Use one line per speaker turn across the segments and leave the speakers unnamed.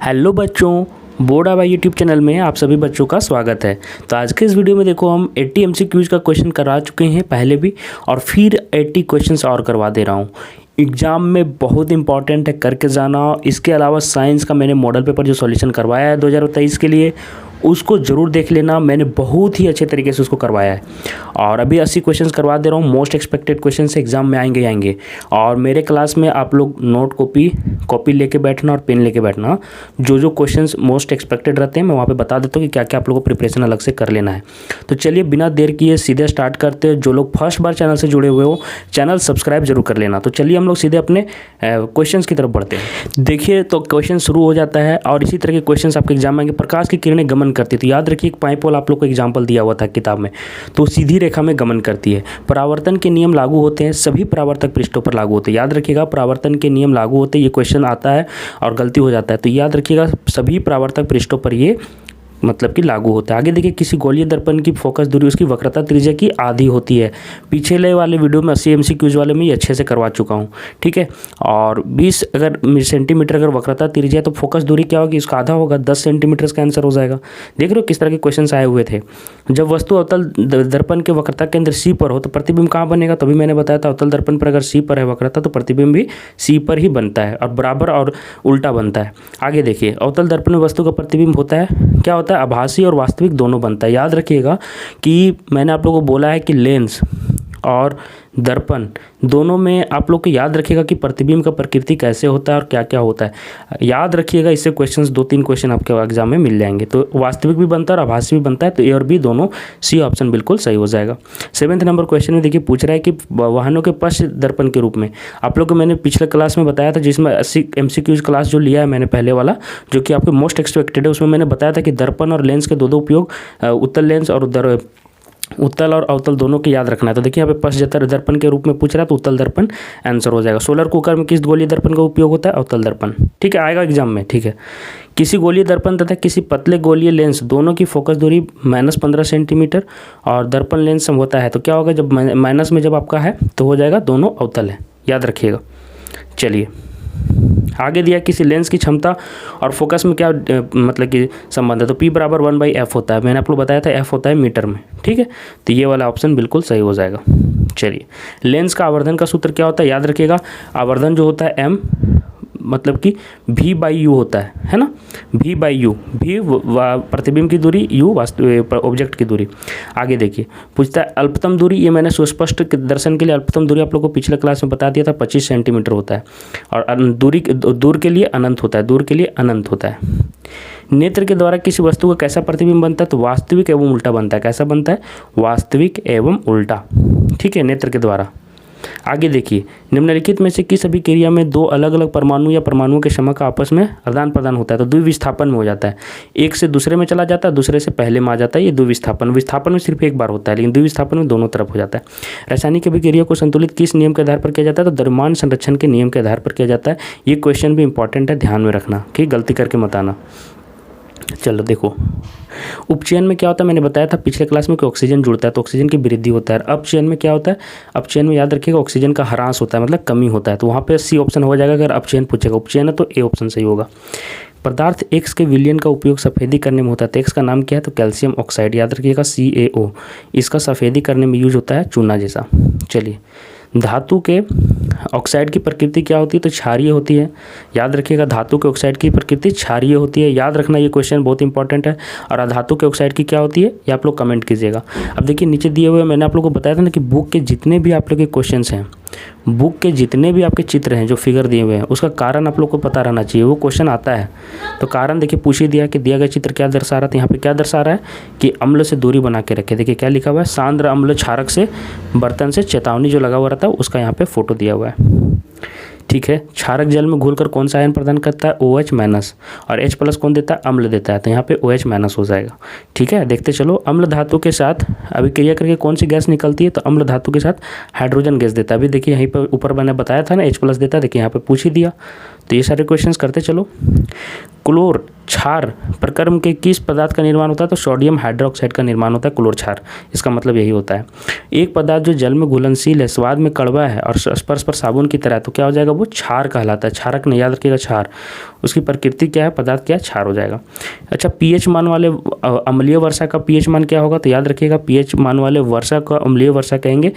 Hello बच्चों, board आवा YouTube channel में आप सभी बच्चों का स्वागत है। तो आज के इस वीडियो में देखो हम 80 एमसीक्यूज का क्वेश्चन करा चुके हैं पहले भी, और फिर 80 क्वेश्चंस और करवा दे रहा हूँ। एग्ज़ाम में बहुत इंपॉर्टेंट है, करके जाना। इसके अलावा साइंस का मैंने मॉडल पेपर जो सॉल्यूशन करवाया है 2023 के लिए, उसको ज़रूर देख लेना। मैंने बहुत ही अच्छे तरीके से उसको करवाया है, और अभी 80 क्वेश्चंस करवा दे रहा हूँ। मोस्ट एक्सपेक्टेड क्वेश्चन से एग्जाम में आएंगे। और मेरे क्लास में आप लोग नोट कॉपी लेके बैठना और पेन लेके बैठना। जो क्वेश्चंस मोस्ट एक्सपेक्टेड रहते हैं मैं वहाँ पे बता देता हूँ कि क्या क्या आप लोगों को प्रिपरेशन अलग से कर लेना है। तो चलिए बिना देर किए सीधे स्टार्ट करते हैं। जो लोग फर्स्ट बार चैनल से जुड़े हुए हो, चैनल सब्सक्राइब जरूर कर लेना। तो चलिए हम लोग सीधे अपने क्वेश्चंस की तरफ बढ़ते हैं। देखिए तो क्वेश्चन शुरू हो जाता है, और इसी तरह के क्वेश्चंस आपके एग्जाम में आएंगे। प्रकाश की किरणें गमन करती है, तो याद रखिए एक पाइपॉल आप लोग को एग्जाम्पल दिया हुआ था किताब में, तो सीधी रेखा में गमन करती है। परावर्तन के नियम लागू होते हैं, सभी परावर्तक पृष्ठों पर लागू होते हैं। याद रखिएगा परावर्तन के नियम लागू होते हैं, ये क्वेश्चन आता है और गलती हो जाता है, तो याद रखिएगा सभी परावर्तक पृष्ठों पर ये मतलब कि लागू होता है। आगे देखिए, किसी गोलीय दर्पण की फोकस दूरी उसकी वक्रता त्रिज्या की आधी होती है। पिछले वाले वीडियो में 80 एमसीक्यूज वाले में ये अच्छे से करवा चुका हूँ, ठीक है। और 20 अगर सेंटीमीटर अगर वक्रता त्रिज्या है तो फोकस दूरी क्या होगी, इसका आधा होगा, 10 सेंटीमीटर का आंसर हो जाएगा। देख रहे हो किस तरह के क्वेश्चन आए हुए थे। जब वस्तु अवतल दर्पण के वक्रता केंद्र सी पर हो तो प्रतिबिंब कहाँ बनेगा, तभी मैंने बताया था अवतल दर्पण पर अगर सी पर है वक्रता तो प्रतिबिंब भी सी पर ही बनता है, और बराबर और उल्टा बनता है। आगे देखिए, अवतल दर्पण में वस्तु का प्रतिबिंब होता है, क्या होता है, आभासी और वास्तविक दोनों बनता है। याद रखिएगा कि मैंने आप लोगों को बोला है कि लेंस और दर्पण दोनों में आप लोग को याद रखिएगा कि प्रतिबिंब का प्रकृति कैसे होता है और क्या क्या होता है। याद रखिएगा, इससे क्वेश्चंस 2-3 क्वेश्चन आपके एग्जाम में मिल जाएंगे। तो वास्तविक भी बनता है और आभासी भी बनता है, तो ए और बी दोनों, सी ऑप्शन बिल्कुल सही हो जाएगा। 7वें नंबर क्वेश्चन में देखिए पूछ रहा है कि वाहनों के पश्च दर्पण के रूप में, आप लोग को मैंने पिछले क्लास में बताया था, जिसमें 80 एमसीक्यूज क्लास जो लिया है मैंने पहले वाला, जो कि आपके मोस्ट एक्सपेक्टेड है, उसमें मैंने बताया था कि दर्पण और लेंस के दो उपयोग, उत्तल लेंस और उत्तल और अवतल दोनों के याद रखना है। तो देखिए यहाँ पे पश्च दर्पण के रूप में पूछ रहा है, तो उत्तल दर्पण आंसर हो जाएगा। सोलर कुकर में किस गोलीय दर्पण का उपयोग होता है, अवतल दर्पण, ठीक है, आएगा एग्जाम में, ठीक है। किसी गोलीय दर्पण तथा किसी पतले गोलीय लेंस दोनों की फोकस दूरी -15 सेंटीमीटर और दर्पण लेंस होता है, तो क्या होगा, जब माइनस में जब आपका है तो हो जाएगा दोनों अवतल है, याद रखिएगा। चलिए आगे दिया, किसी लेंस की क्षमता और फोकस में क्या मतलब कि संबंध है, तो P = 1/f होता है। मैंने आपको बताया था f होता है मीटर में, ठीक है। तो ये वाला ऑप्शन बिल्कुल सही हो जाएगा। चलिए, लेंस का आवर्धन का सूत्र क्या होता है, याद रखिएगा आवर्धन जो होता है m मतलब कि V/U होता है ना, V/U, V प्रतिबिंब की दूरी, U वास्तविक ऑब्जेक्ट की दूरी। आगे देखिए पूछता है अल्पतम दूरी, ये मैंने सुस्पष्ट दर्शन के लिए अल्पतम दूरी आप लोगों को पिछले क्लास में बता दिया था, 25 सेंटीमीटर होता है, और दूर के लिए अनंत होता है, दूर के लिए अनंत होता है। नेत्र के द्वारा किसी वस्तु का कैसा प्रतिबिंब बनता है, तो वास्तविक एवं उल्टा बनता है। कैसा बनता है, वास्तविक एवं उल्टा, ठीक है, नेत्र के द्वारा। आगे देखिए, निम्नलिखित में से किस अभिक्रिया में दो अलग अलग परमाणु या परमाणुओं के समूह का आपस में आदान प्रदान होता है, तो द्विविस्थापन में हो जाता है। एक से दूसरे में चला जाता है, दूसरे से पहले में आ जाता है, ये द्विविस्थापन। विस्थापन में सिर्फ एक बार होता है, लेकिन द्विविस्थापन में दोनों तरफ हो जाता है। रासायनिक अभिक्रिया को संतुलित किस नियम के आधार पर किया जाता है, तो द्रव्यमान संरक्षण के नियम के आधार पर किया जाता है। ये क्वेश्चन भी इंपॉर्टेंट है, ध्यान में रखना, ठीक, गलती करके मत आना। चलो देखो, उपचयन में क्या होता है, मैंने बताया था पिछले क्लास में कि ऑक्सीजन जुड़ता है तो ऑक्सीजन की वृद्धि होता है। अपचयन में क्या होता है, अपचयन में याद रखिएगा ऑक्सीजन का ह्रास होता है, मतलब कमी होता है, तो वहाँ पे सी ऑप्शन हो जाएगा। अगर अपचयन पूछेगा, उपचयन है तो ए ऑप्शन सही होगा। पदार्थ X के विलयन का उपयोग सफ़ेदी करने में होता है, तो X का नाम क्या है, तो कैल्शियम ऑक्साइड, याद रखिएगा CaO, इसका सफ़ेदी करने में यूज होता है चूना जैसा। चलिए, धातु के ऑक्साइड की प्रकृति क्या होती है, तो क्षारीय होती है। याद रखिएगा धातु के ऑक्साइड की प्रकृति क्षारीय होती है, याद रखना, ये क्वेश्चन बहुत इंपॉर्टेंट है। और अधातु के ऑक्साइड की क्या होती है, ये आप लोग कमेंट कीजिएगा। अब देखिए नीचे दिए हुए मैंने आप लोग को बताया था ना कि बुक के जितने भी आप लोग के क्वेश्चंस हैं, बुक के जितने भी आपके चित्र हैं जो फिगर दिए हुए हैं, उसका कारण आप लोग को पता रहना चाहिए, वो क्वेश्चन आता है। तो कारण देखिए पूछ ही दिया कि दिया गया चित्र क्या दर्शा रहा है, तो यहाँ पे क्या दर्शा रहा है कि अम्ल से दूरी बना के रखे। देखिए क्या लिखा हुआ है, सांद्र अम्ल क्षारक से बर्तन से चेतावनी जो लगा हुआ रहता है उसका यहाँ पे फोटो दिया हुआ है, ठीक है। क्षारक जल में घुलकर कौन सा आयन प्रदान करता है, OH-, और H+ कौन देता है, अम्ल देता है, तो यहाँ पे OH- हो जाएगा, ठीक है। देखते चलो, अम्ल धातु के साथ अभिक्रिया करके कौन सी गैस निकलती है, तो अम्ल धातु के साथ हाइड्रोजन गैस देता है। अभी देखिए यहीं पर ऊपर मैंने बताया था ना H+ देता है, देखिए यहाँ पे पूछ ही दिया, तो ये सारे क्वेश्चंस करते चलो। क्लोर क्षार प्रक्रम के किस पदार्थ का निर्माण होता है? तो सोडियम हाइड्रोक्साइड का निर्माण होता है क्लोर क्षार, इसका मतलब यही होता है। एक पदार्थ जो जल में घुलनशील है, स्वाद में कड़वा है और स्पर्श पर साबुन की तरह है, तो क्या हो जाएगा? वो क्षार कहलाता है। क्षारक नहीं, याद रखिएगा क्षार। उसकी प्रकृति क्या है? पदार्थ क्या है? क्षार हो जाएगा। अच्छा, पीएच मान वाले अम्लीय वर्षा का पीएच मान क्या होगा? तो याद रखिएगा पीएच मान वाले वर्षा का अम्लीय वर्षा कहेंगे।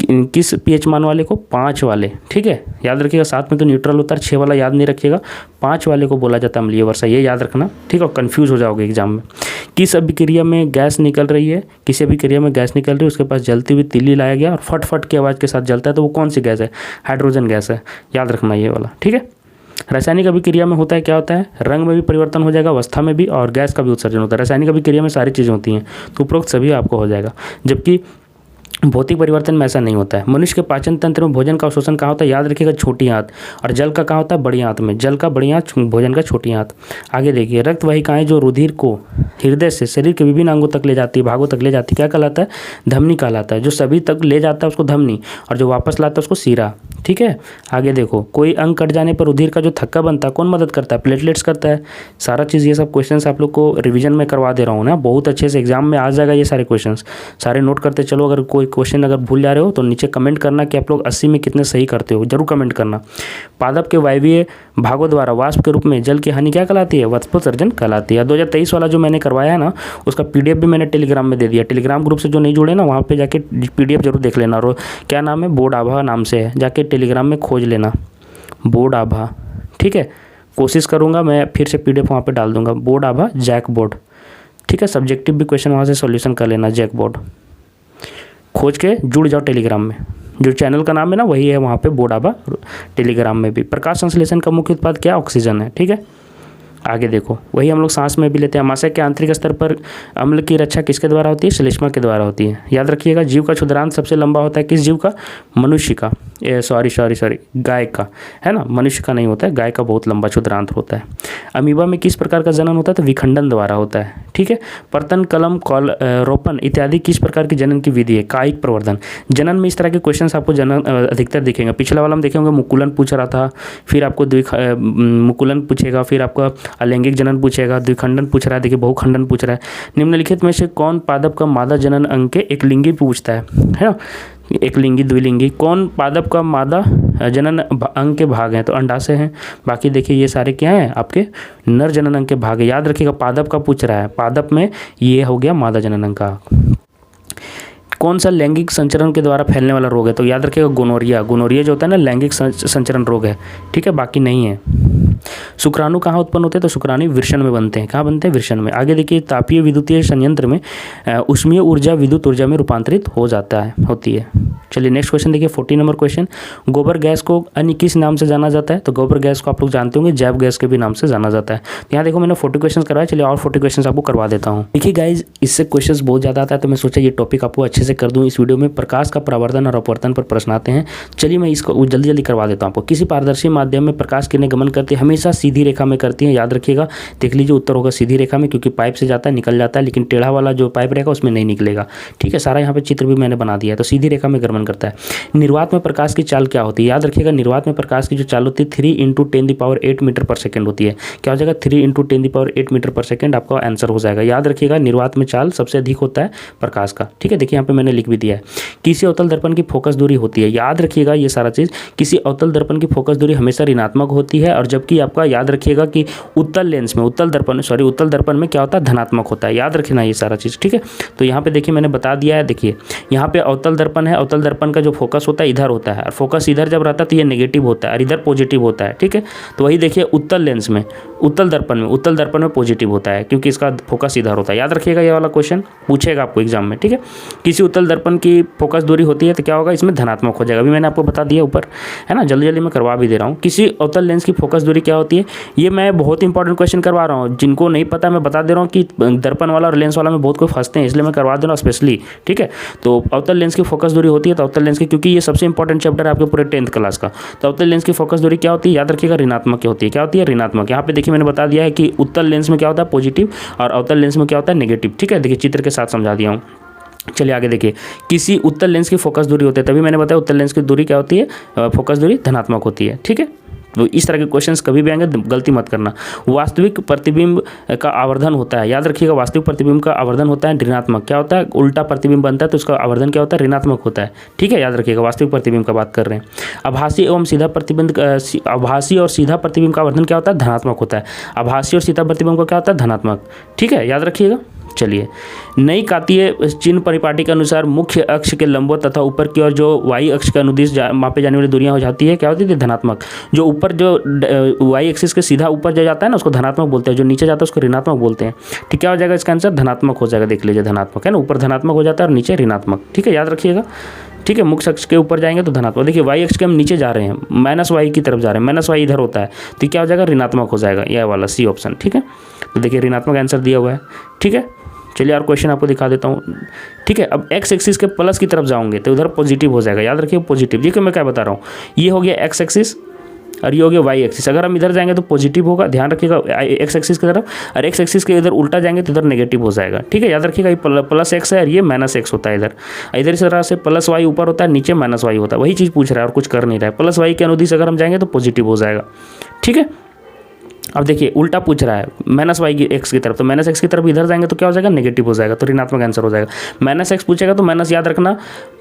किस पीएच मान वाले को? 5 वाले, ठीक है। याद रखिएगा, 7 में तो न्यूट्रल होता है, 6 वाला याद नहीं रखिएगा। 5 वाले को बोला जाता है अम्लीय वर्षा, ये याद रखना, ठीक है। कंफ्यूज हो जाओगे एग्जाम में। किस अभिक्रिया में गैस निकल रही है? किसी अभिक्रिया में गैस निकल रही है, उसके पास जलती हुई तीली लाया गया और फट फट की आवाज़ के साथ जलता है, तो वो कौन सी गैस है? हाइड्रोजन गैस है, याद रखना ये वाला, ठीक है। रासायनिक अभिक्रिया में होता है, क्या होता है? रंग में भी परिवर्तन हो जाएगा, अवस्था में भी, और गैस का भी उत्सर्जन होता है। रासायनिक अभिक्रिया में सारी चीज़ें होती हैं, तो उपरोक्त सभी आपको हो जाएगा। जबकि भौतिक परिवर्तन में ऐसा नहीं होता है। मनुष्य के पाचन तंत्र में भोजन का अवशोषण कहाँ होता है? याद रखिएगा छोटी आंत। और जल का कहाँ होता है? बड़ी आंत में। जल का बड़ी आंत, भोजन का छोटी आंत। आगे देखिए, रक्त वाहिकाएं जो रुधिर को हृदय से शरीर के विभिन्न अंगों तक ले जाती है, भागों तक ले जाती है, क्या कहलाता है? धमनी कहलाता है। जो सभी तक ले जाता है उसको धमनी, और जो वापस लाता है उसको सीरा, ठीक है। आगे देखो, कोई अंग कट जाने पर रुधिर का जो थक्का बनता है, कौन मदद करता है? प्लेटलेट्स करता है। सारा चीज़ ये सब क्वेश्चंस आप लोग को रिवीजन में करवा दे रहा हूँ ना, बहुत अच्छे से एग्जाम में आ जाएगा ये सारे क्वेश्चंस। सारे नोट करते चलो। अगर कोई क्वेश्चन अगर भूल जा रहे हो तो नीचे कमेंट करना कि आप लोग 80 में कितने सही करते हो, जरूर कमेंट करना। पादप के वायवीय भागों द्वारा वाष्प के रूप में जल की हानि क्या कहलाती है? वाष्पोत्सर्जन कहलाती है। 2023 वाला जो मैंने करवाया है ना, उसका पीडीएफ भी मैंने टेलीग्राम में दे दिया। टेलीग्राम ग्रुप से जो नहीं जुड़े ना, वहाँ पे जाके पीडीएफ जरूर देख लेना। और क्या नाम है? बोर्ड आभा नाम से है, जाके टेलीग्राम में खोज लेना, बोर्ड आभा, ठीक है। कोशिश करूँगा मैं फिर से पीडीएफ वहाँ पर डाल दूँगा, बोर्ड आभा जैक बोर्ड, ठीक है। सब्जेक्टिव भी क्वेश्चन वहाँ से सॉल्यूशन कर लेना, जैक बोर्ड खोज के जुड़ जाओ टेलीग्राम में। जो चैनल का नाम है ना वही है वहाँ पे, बोर्ड आभा टेलीग्राम में भी। प्रकाश संश्लेषण का मुख्य उत्पाद क्या? ऑक्सीजन है, ठीक है। आगे देखो, वही हम लोग सांस में भी लेते हैं। आमाशय के आंतरिक स्तर पर अम्ल की रक्षा किसके द्वारा होती है? श्लेष्मा के द्वारा होती है। याद रखिएगा, जीव का क्षुद्रांत सबसे लंबा होता है, किस जीव का? मनुष्य का। सॉरी गाय का, है ना, मनुष्य का नहीं होता है, गाय का बहुत लंबा क्षुद्रांत होता है। अमीबा में किस प्रकार का जनन होता है? तो विखंडन द्वारा होता है, ठीक है। पर्तन, कलम, कॉल, रोपण इत्यादि किस प्रकार की जनन की विधि है? कायिक प्रवर्धन। जनन में इस तरह के क्वेश्चन आपको जनन अधिकतर दिखेंगे। पिछला वाला हम देखेंगे मुकुलन पूछ रहा था, फिर आपको मुकुलन पूछेगा, फिर आपका अलैंगिक जनन पूछेगा, द्विखंडन पूछ रहा है, देखिए बहुखंडन पूछ रहा है। निम्नलिखित में से कौन पादप का मादा जनन अंग के एक लिंगी पूछता है ना? एक लिंगी, द्विलिंगी। कौन पादप का मादा जनन अंग के भाग हैं? तो अंडाशय हैं। बाकी देखिए ये सारे क्या हैं? आपके नर जनन अंग के भाग है। याद रखिएगा, पादप का पूछ रहा है, पादप में ये हो गया मादा जनन अंग का। कौन सा लैंगिक संचरण के द्वारा फैलने वाला रोग है? तो याद रखिएगा गोनोरिया। गोनोरिया जो होता है ना, लैंगिक संचरण रोग है, ठीक है, बाकी नहीं है। शुक्राणु कहाँ उत्पन्न होते हैं? तो शुक्राणु वृषण में बनते हैं। कहाँ बनते हैं? वृषण में। आगे देखिए, तापीय विद्युतीय संयंत्र में ऊष्मीय ऊर्जा विद्युत ऊर्जा में रूपांतरित हो जाता है, होती है। चलिए नेक्स्ट क्वेश्चन देखिए, 40 नंबर क्वेश्चन। गोबर गैस को अन्य किस नाम से जाना जाता है? तो गोबर गैस को आप लोग जानते होंगे जैव गैस के भी नाम से जाना जाता है। यहाँ देखो मैंने 40 क्वेश्चन करवाया, चलिए और 40 क्वेश्चन आपको करवा देता हूँ। देखिए गाइज, इससे क्वेश्चन बहुत ज़्यादा आता है, तो मैं सोचा ये टॉपिक आपको अच्छे से कर दूँ इस वीडियो में। प्रकाश का परावर्तन और अपवर्तन पर प्रश्न आते हैं। चलिए मैं इसको जल्दी जल्दी करवा देता हूँ आपको। किसी पारदर्शी माध्यम में प्रकाश किरणें गमन करती है, हमेशा सीधी रेखा में करती हैं। याद रखिएगा, देख लीजिए उत्तर होगा सीधी रेखा में, क्योंकि पाइप से जाता है निकल जाता है, लेकिन टेढ़ा वाला जो पाइप रहेगा उसमें नहीं निकलेगा, ठीक है। सारा यहाँ पे चित्र भी मैंने बना दिया है। तो सीधी रेखा में गमन करता है। निर्वात में प्रकाश की चाल क्या होती है? याद रखिएगा, निर्वात में प्रकाश की जो चाल होती है 3 × 10⁸ मीटर पर सेकंड होती है। क्या हो जाएगा? 3 × 10⁸ मीटर पर सेकंड आपका आंसर हो जाएगा। याद रखिएगा, निर्वात में चाल सबसे अधिक होता है प्रकाश का, ठीक है। देखिए यहाँ पे मैंने लिख भी दिया है। किसी अवतल दर्पण की फोकस दूरी होती है। याद रखिएगा ये सारा चीज़, किसी अवतल दर्पण की फोकस दूरी हमेशा ऋणात्मक होती है, और जबकि आपका याद रखिएगा कि उत्तल लेंस में, उत्तल दर्पण में क्या होता है? धनात्मक होता है। याद रखना ये सारा चीज़, ठीक है। तो यहाँ पे देखिए मैंने बता दिया है। देखिए यहाँ पे अवतल दर्पण है, अवतल दर्पण का जो फोकस होता है इधर होता है, और फोकस इधर जब रहता है तो ये नेगेटिव होता है और इधर पॉजिटिव होता है, ठीक है। तो वही देखिए उत्तल लेंस में, उत्तल दर्पण में पॉजिटिव होता है, क्योंकि इसका फोकस इधर होता है। याद रखिएगा, ये वाला क्वेश्चन पूछेगा आपको एग्जाम में, ठीक है। किसी उत्तल दर्पण की फोकस दूरी होती है तो क्या होगा? इसमें धनात्मक हो जाएगा। अभी मैंने आपको बता दिया ऊपर, है ना, जल्दी जल्दी मैं करवा भी दे रहा हूँ। किसी अवतल लेंस की फोकस दूरी क्या होती है? ये मैं बहुत इंपॉर्टेंट क्वेश्चन करवा रहा हूँ, जिनको नहीं पता मैं बता दे रहा हूँ कि दर्पण वाला और लेंस वाला में बहुत कोई फंसते हैं, इसलिए मैं करवा दे रहा हूँ स्पेशली, ठीक है। तो अवतल लेंस की फोकस दूरी होती है, तो अवतल लेंस की, क्योंकि ये सबसे इंपॉर्टेंट चैप्टर है आपके पूरे 10th क्लास का। तो अवतल लेंस की फोकस दूरी क्या होती है? याद रखिएगा, ऋणात्मक होती है। क्या होती है? ऋणात्मक। यहाँ पे देखिए मैंने बता दिया है कि उत्तल लेंस में क्या होता है? पॉजिटिव, और अवतल लेंस में क्या होता है? नेगेटिव, ठीक है। देखिए चित्र के साथ समझा दिया हूँ। चलिए आगे देखिए, किसी उत्तल लेंस की फोकस दूरी होती है, तभी मैंने बताया उत्तल लेंस की दूरी क्या होती है? फोकस दूरी धनात्मक होती है, ठीक है। तो इस तरह के क्वेश्चंस कभी भी आएंगे गलती मत करना। वास्तविक प्रतिबिंब का आवर्धन होता है, याद रखिएगा, वास्तविक प्रतिबिंब का आवर्धन होता है ऋणात्मक। क्या होता है? उल्टा प्रतिबिंब बनता है तो उसका आवर्धन क्या होता है? ऋणात्मक होता है। ठीक है, याद रखिएगा, वास्तविक प्रतिबिंब का बात कर रहे हैं। आभासी एवं सीधा प्रतिबिंब, आभासी और सीधा प्रतिबिंब का आवर्धन क्या होता है? धनात्मक होता है। आभासी और सीधा प्रतिबिंब का क्या होता है? धनात्मक। ठीक है, याद रखिएगा। चलिए, नई कातीय चिन्ह परिपाटी के अनुसार मुख्य अक्ष के लंबवत तथा ऊपर की ओर जो वाई अक्ष के अनुदिश मापे जाने वाली दूरियां हो जाती है, क्या होती है? धनात्मक। जो ऊपर जो वाई एक्सिस के सीधा ऊपर जो जाता है ना, उसको धनात्मक बोलते हैं, जो नीचे जाता है उसको ऋणात्मक बोलते हैं। ठीक, क्या हो जाएगा इसका आंसर? धनात्मक हो जाएगा। देख लीजिए, धनात्मक है ना, ऊपर धनात्मक हो जाता है और नीचे ऋणात्मक। ठीक है, याद रखिएगा। ठीक है, मुख्य अक्ष के ऊपर जाएंगे तो धनात्मक। देखिए, वाई अक्ष के हम नीचे जा रहे हैं, माइनस वाई की तरफ जा रहे हैं, माइनस वाई इधर होता है, तो क्या हो जाएगा? ऋणात्मक हो जाएगा, यह वाला सी ऑप्शन। ठीक है, तो देखिए ऋणात्मक आंसर दिया हुआ है। ठीक है, चलिए और क्वेश्चन आपको दिखा देता हूँ। ठीक है, अब एक्स एक्सिस के प्लस की तरफ जाओगे तो उधर पॉजिटिव हो जाएगा, याद रखिए पॉजिटिव। देखिए मैं क्या बता रहा हूँ, ये हो गया एक्स एक्सिस और ये हो गया वाई एक्सिस। अगर हम इधर जाएंगे तो पॉजिटिव होगा, ध्यान रखिएगा, एक्स एक्सिस की तरफ, और एक्स एक्सिस के इधर उल्टा जाएंगे तो इधर नेगेटिव हो जाएगा। ठीक है, याद रखिएगा, ये प्लस एक्स है और ये माइनस एक्स होता है इधर। इधर इस तरह से प्लस वाई ऊपर होता है, नीचे माइनस वाई होता है, वही चीज़ पूछ रहा है और कुछ कर नहीं रहा है। प्लस वाई के अनुदिश अगर हम जाएंगे तो पॉजिटिव हो जाएगा। ठीक है, अब देखिए उल्टा पूछ रहा है माइनस वाई की एक्स की तरफ, तो माइनस एक्स की तरफ इधर जाएंगे तो क्या हो जाएगा? नेगेटिव हो जाएगा, तो ऋणात्मक आंसर हो जाएगा। माइनस एक्स पूछेगा तो माइनस याद रखना,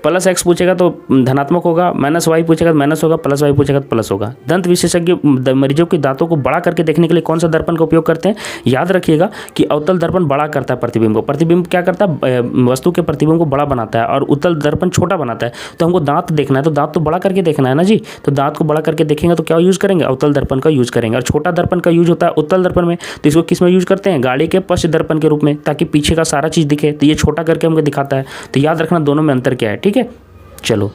प्लस एक्स पूछेगा तो धनात्मक होगा, माइनस वाई पूछेगा तो माइनस होगा, प्लस वाई पूछेगा तो प्लस होगा। दंत विशेषज्ञ मरीजों के दांतों को बड़ा करके देखने के लिए कौन सा दर्पण का उपयोग करते हैं? याद रखिएगा कि अवतल दर्पण बड़ा करता है प्रतिबिंब को। प्रतिबिंब क्या करता है? वस्तु के प्रतिबिंब को बड़ा बनाता है, और उत्तल दर्पण छोटा बनाता है। तो हमको दांत देखना है तो दांत तो बड़ा करके देखना है ना जी, तो दांत को बड़ा करके देखेंगे तो क्या यूज़ करेंगे? अवतल दर्पण का यूज़ करेंगे। और छोटा दर्पण का यूज होता है उत्तल दर्पण में, तो इसको किस में यूज करते हैं? गाड़ी के पश्च दर्पण के रूप में, ताकि पीछे का सारा चीज़ दिखे, तो ये छोटा करके हमको दिखाता है। तो याद रखना दोनों में अंतर क्या है। ठीक है, चलो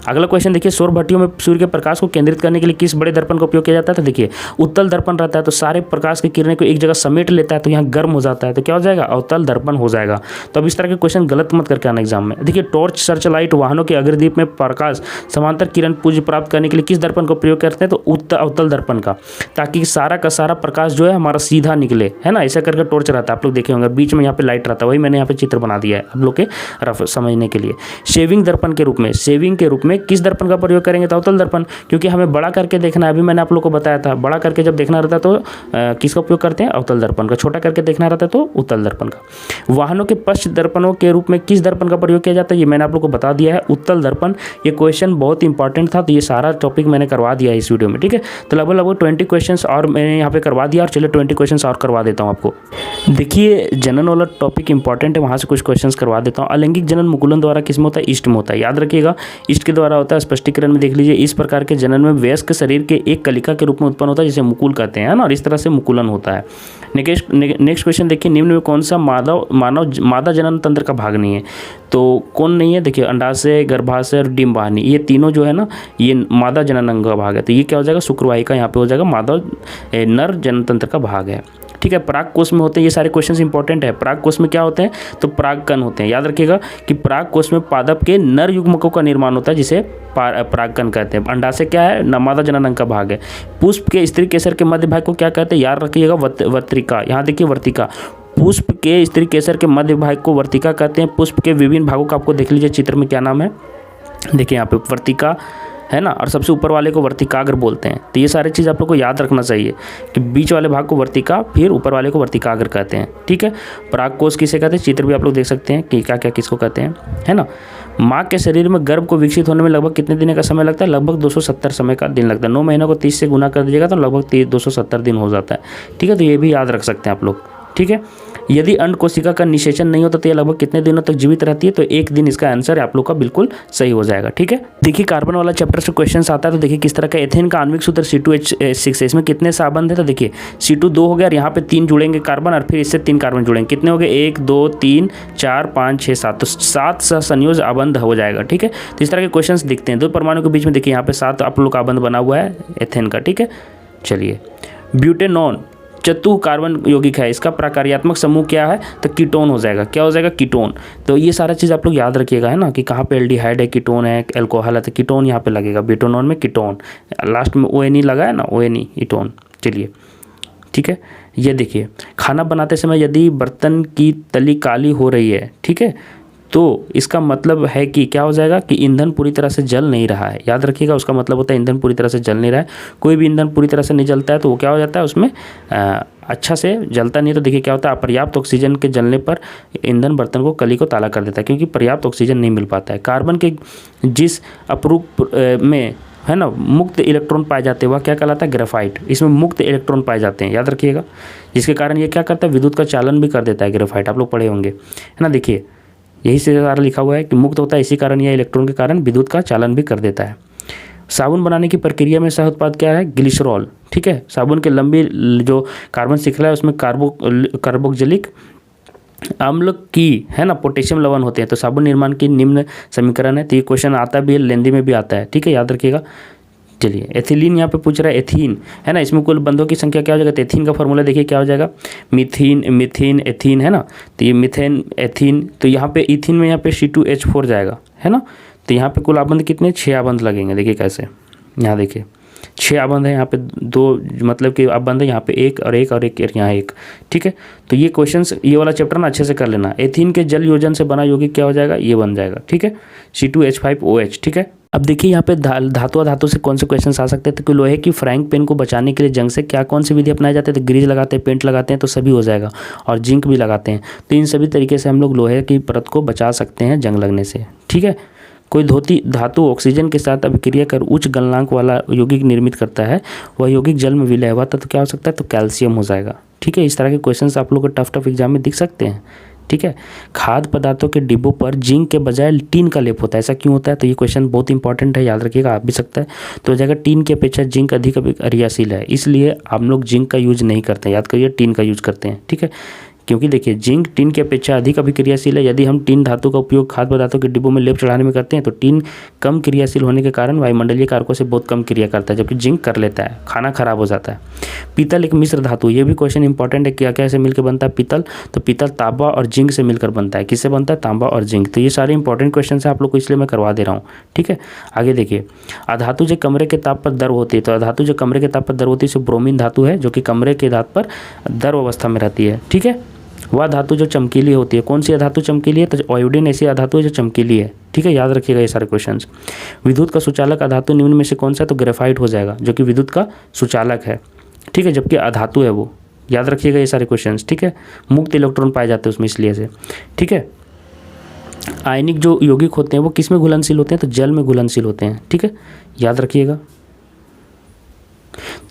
अगला क्वेश्चन देखिए, सौर भट्टियों में सूर्य के प्रकाश को केंद्रित करने के लिए किस बड़े दर्पण का उपयोग किया जाता है? तो देखिए उत्तल दर्पण रहता है तो सारे प्रकाश की किरणें को एक जगह समेट लेता है, तो यहाँ गर्म हो जाता है, तो क्या हो जाएगा? अवतल दर्पण हो जाएगा। तो अब इस तरह के क्वेश्चन गलत मत करके आना एग्जाम में। देखिए, टॉर्च, सर्च लाइट, वाहनों के अग्रदीप में प्रकाश समांतर किरण पुंज प्राप्त करने के लिए किस दर्पण का प्रयोग करते हैं? तो अवतल दर्पण का, ताकि सारा का सारा प्रकाश जो है हमारा सीधा निकले, है ना। ऐसा करके टॉर्च रहता है, आप लोग देखे होंगे, बीच में यहाँ पे लाइट रहता है, वही मैंने यहाँ पे चित्र बना दिया है आप लोग के रफ समझने के लिए। शेविंग दर्पण के रूप में, शेविंग के रूप में किस दर्पण का प्रयोग करेंगे? तो अवतल दर्पण, क्योंकि हमें बड़ा करके देखना है। अभी मैंने आप लोग को बताया था, बड़ा करके जब देखना रहता है तो किसका उपयोग करते हैं? अवतल दर्पण का। छोटा करके देखना रहता है तो उत्तल दर्पण का। वाहनों के पश्च दर्पणों के रूप में किस दर्पण का प्रयोग किया जाता है? ये मैंने आप लोग को बता दिया है, उत्तल दर्पण। ये क्वेश्चन बहुत इंपॉर्टेंट था, तो ये सारा टॉपिक मैंने करवा दिया है इस वीडियो में। ठीक है, तो लगभग 20 क्वेश्चन और मैंने यहाँ पे करवा दिया, और चलिए 20 क्वेश्चन और करवा देता हूँ आपको। देखिए, जनन वाला टॉपिक इंपॉर्टेंट है, वहाँ से कुछ क्वेश्चन करवा देता हूँ। अलैंगिक जनन मुकुलन द्वारा किस में होता है? ईस्ट में होता है, याद रखिएगा, ईस्ट के द्वारा होता है। स्पष्टीकरण में देख लीजिए, इस प्रकार के जनन में वयस्क शरीर के एक कलिका के रूप में उत्पन्न होता है, जिसे मुकुल कहते हैं ना, और इस तरह से मुकुलन होता है। नेक्स्ट क्वेश्चन देखिए, निम्न में कौन सा मादा जनन तंत्र का भाग नहीं है? तो कौन नहीं है? देखिए, अंडाशय, गर्भाशय और डिंब वाहिनी, ये तीनों जो है ना, ये मादा जनन अंग का भाग है। तो ये क्या हो जाएगा? शुक्रवाहिका यहाँ पे हो जाएगा, मादा नर जनन तंत्र का भाग है। ठीक है, पराग कोष में होते हैं, ये सारे क्वेश्चंस इंपॉर्टेंट है। पराग कोष में क्या होते हैं? तो पराग कण होते हैं, याद रखिएगा कि पराग कोष में पादप के नर युग्मकों का निर्माण होता है, जिसे पराग कण कहते हैं। अंडाशय क्या है? मादा जनन अंग का भाग है। पुष्प के स्त्री केसर के मध्य भाग को क्या कहते हैं? याद रखिएगा, वर्तिका। यहाँ देखिए वर्तिका, पुष्प के स्त्री केसर के मध्य भाग को वर्तिका कहते हैं। पुष्प के विभिन्न भागों का आपको देख लीजिए चित्र में क्या नाम है, देखिए यहाँ पे वर्तिका है ना, और सबसे ऊपर वाले को वर्तिकाग्र बोलते हैं। तो ये सारी चीज़ आप लोग को याद रखना चाहिए कि बीच वाले भाग को वर्तिका, फिर ऊपर वाले को वर्तिकाग्र कहते हैं। ठीक है, परागकोश किसे कहते हैं? चित्र भी आप लोग देख सकते हैं कि क्या क्या किसको कहते हैं, है ना। माँ के शरीर में गर्भ को विकसित होने में लगभग कितने दिन का समय लगता है? लगभग 270 समय का दिन लगता है। 9 महीनों को 30 से गुना कर दीजिएगा तो लगभग 270 दिन हो जाता है। ठीक है, तो ये भी याद रख सकते हैं आप लोग। ठीक है, यदि अंड कोशिका का निषेचन नहीं होता तो यह लगभग कितने दिनों तक जीवित रहती है? तो 1 दिन इसका आंसर आप लोग का बिल्कुल सही हो जाएगा। ठीक है, देखिए कार्बन वाला चैप्टर से क्वेश्चन आता है, तो देखिए किस तरह का। एथेन का आणविक सूत्र C2H6 है, इसमें कितने संबंध है? तो देखिए C2 2 हो गया, और यहाँ पे 3 जुड़ेंगे कार्बन, और फिर इससे 3 कार्बन जुड़ेंगे। कितने हो गए? 1 2 3 4 5 6 7, तो 7 संयोज आबंध हो जाएगा। ठीक है, तो इस तरह के क्वेश्चन दिखते हैं। 2 परमाणु के बीच में देखिए यहाँ पे 7 आप लोग का आबंध बना हुआ है एथेन का। ठीक है, चलिए ब्यूटेनॉन चतुः कार्बन यौगिक है, इसका प्रकार्यात्मक समूह क्या है? तो कीटोन हो जाएगा। क्या हो जाएगा? कीटोन। तो ये सारा चीज़ आप लोग याद रखिएगा, है ना, कि कहाँ पे एल्डिहाइड है, कीटोन है, अल्कोहल है, तो कीटोन यहाँ पे लगेगा। ब्यूटेनॉन में कीटोन, लास्ट में ONE लगा है ना, ONE ईटोन। चलिए ठीक है, ये देखिए खाना बनाते समय यदि बर्तन की तली काली हो रही है, ठीक है, तो इसका मतलब है कि क्या हो जाएगा कि ईंधन पूरी तरह से जल नहीं रहा है। याद रखिएगा, उसका मतलब होता है ईंधन पूरी तरह से जल नहीं रहा है। कोई भी ईंधन पूरी तरह से नहीं जलता है तो वो क्या हो जाता है, उसमें अच्छा से जलता नहीं है। तो देखिए क्या होता है, अपर्याप्त ऑक्सीजन के जलने पर ईंधन बर्तन को कली को ताला कर देता है, क्योंकि पर्याप्त ऑक्सीजन नहीं मिल पाता है। कार्बन के जिस अपरूप में है ना मुक्त इलेक्ट्रॉन पाए जाते हैं वह क्या कहलाता है, ग्रेफाइट। इसमें मुक्त इलेक्ट्रॉन पाए जाते हैं, याद रखिएगा, जिसके कारण ये क्या करता है, विद्युत का चालन भी कर देता है ग्रेफाइट। आप लोग पढ़े होंगे, है ना। देखिए यही से कारण लिखा हुआ है कि मुक्त होता है, इसी कारण यह इलेक्ट्रॉन के कारण विद्युत का चालन भी कर देता है। साबुन बनाने की प्रक्रिया में सह उत्पाद क्या है, ग्लिसरॉल। ठीक है, साबुन के लंबी जो कार्बन श्रृंखला है उसमें कार्बोक्जिलिक अम्ल की है ना पोटेशियम लवण होते हैं। तो साबुन निर्माण की निम्न समीकरण है। तो ये क्वेश्चन आता भी है, लेंदी में भी आता है। ठीक है, याद रखिएगा। चलिए एथिलीन यहाँ पे पूछ रहा है, एथीन है ना, इसमें कुल बंधों की संख्या क्या हो जाएगा। तो एथीन का फॉर्मूला देखिए क्या हो जाएगा, मीथीन मिथीन एथीन, है ना। तो ये मिथेन एथीन, तो यहाँ पे इथीन में यहाँ पे C2H4 जाएगा, है ना। तो यहाँ पे कुल आबंध कितने, 6 आबंध लगेंगे। देखिए कैसे, यहाँ देखिए 6 आबंध है, यहाँ पे 2 मतलब कि आबंध है, यहाँ पे एक और एक और एक यहाँ एक। ठीक है, तो ये क्वेश्चंस ये वाला चैप्टर ना अच्छे से कर लेना। एथीन के जल योजन से बना यौगिक क्या हो जाएगा, ये बन जाएगा। ठीक है, C2H5OH। ठीक है, अब देखिए यहाँ पे धातु से कौन से क्वेश्चन आ सकते हैं। तो लोहे की फ्राइंग पैन को बचाने के लिए जंग से क्या कौन सी विधि अपनाई जाती है। तो ग्रीज लगाते हैं, पेंट लगाते हैं, तो सभी हो जाएगा, और जिंक भी लगाते हैं। तो इन सभी तरीके से हम लोग लोहे की परत को बचा सकते हैं जंग लगने से। ठीक है, कोई धातु ऑक्सीजन के साथ अभिक्रिया कर उच्च गलनांक वाला यौगिक निर्मित करता है, वह यौगिक जल में विलय हुआ तो क्या हो सकता है, तो कैल्शियम हो जाएगा। ठीक है, इस तरह के क्वेश्चंस आप लोग को टफ एग्जाम में दिख सकते हैं। ठीक है, खाद्य पदार्थों के डिब्बों पर जिंक के बजाय टीन का लेप होता है, ऐसा क्यों होता है। तो ये क्वेश्चन बहुत इंपॉर्टेंट है, याद रखिएगा, आप भी सकता है। तो हो जाएगा टीन की अपेक्षा जिंक अधिक क्रियाशील है, इसलिए हम लोग जिंक का यूज नहीं करते हैं, याद करिए टीन का यूज करते हैं। ठीक है, क्योंकि देखिए जिंक टीन की अपेक्षा अधिक अभिक्रियाशील है। यदि हम टीन धातु का उपयोग खाद्य पदार्थों के डिब्बों में लेप चढ़ाने में करते हैं तो टीन कम क्रियाशील होने के कारण वायुमंडलीय कारकों से बहुत कम क्रिया करता है, जबकि जिंक कर लेता है, खाना खराब हो जाता है। पीतल एक मिश्र धातु, ये भी क्वेश्चन इंपॉर्टेंट है, क्या क्या से मिलकर बनता है पीतल। तो पीतल तांबा और जिंक से मिलकर बनता है। किससे बनता है, तांबा और जिंक। तो ये सारे इंपॉर्टेंट क्वेश्चन है आप लोग को, इसलिए मैं करवा दे रहा हूँ। ठीक है, आगे देखिए, अधातु जो कमरे के ताप पर द्रव होती है। तो अधातु जो कमरे के ताप पर द्रव होती है, ब्रोमीन धातु है, जो कि कमरे के ताप पर द्रव अवस्था में रहती है। ठीक है, वह धातु जो चमकीली होती है, कौन सी धातु चमकीली है, तो आयोडीन ऐसी धातु है जो चमकीली है। ठीक है, याद रखिएगा ये सारे क्वेश्चंस। विद्युत का सुचालक अधातु निम्न में से कौन सा है, तो ग्रेफाइट हो जाएगा, जो कि विद्युत का सुचालक है। ठीक है, जबकि अधातु है वो, याद रखिएगा ये सारे क्वेश्चंस। ठीक है, मुक्त इलेक्ट्रॉन पाए जाते हैं उसमें, इसलिए से। ठीक है, आयनिक जो यौगिक होते हैं वो किस में घुलनशील होते हैं, तो जल में घुलनशील होते हैं। ठीक है, याद रखिएगा।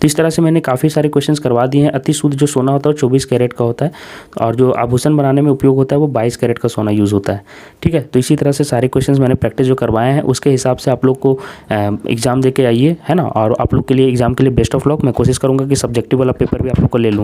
तो इस तरह से मैंने काफ़ी सारे क्वेश्चंस करवा दिए हैं। अति शुद्ध जो सोना होता है वो 24 कैरेट का होता है, और जो आभूषण बनाने में उपयोग होता है वो 22 कैरेट का सोना यूज़ होता है। ठीक है, तो इसी तरह से सारे क्वेश्चंस मैंने प्रैक्टिस जो करवाए हैं उसके हिसाब से आप लोग को एग्ज़ाम दे के आइए, है ना। और आप लोग के लिए एग्ज़ाम के लिए बेस्ट ऑफ लक। मैं कोशिश करूँगा कि सब्जेक्टिव वाला पेपर भी आप लोग को ले लूँ।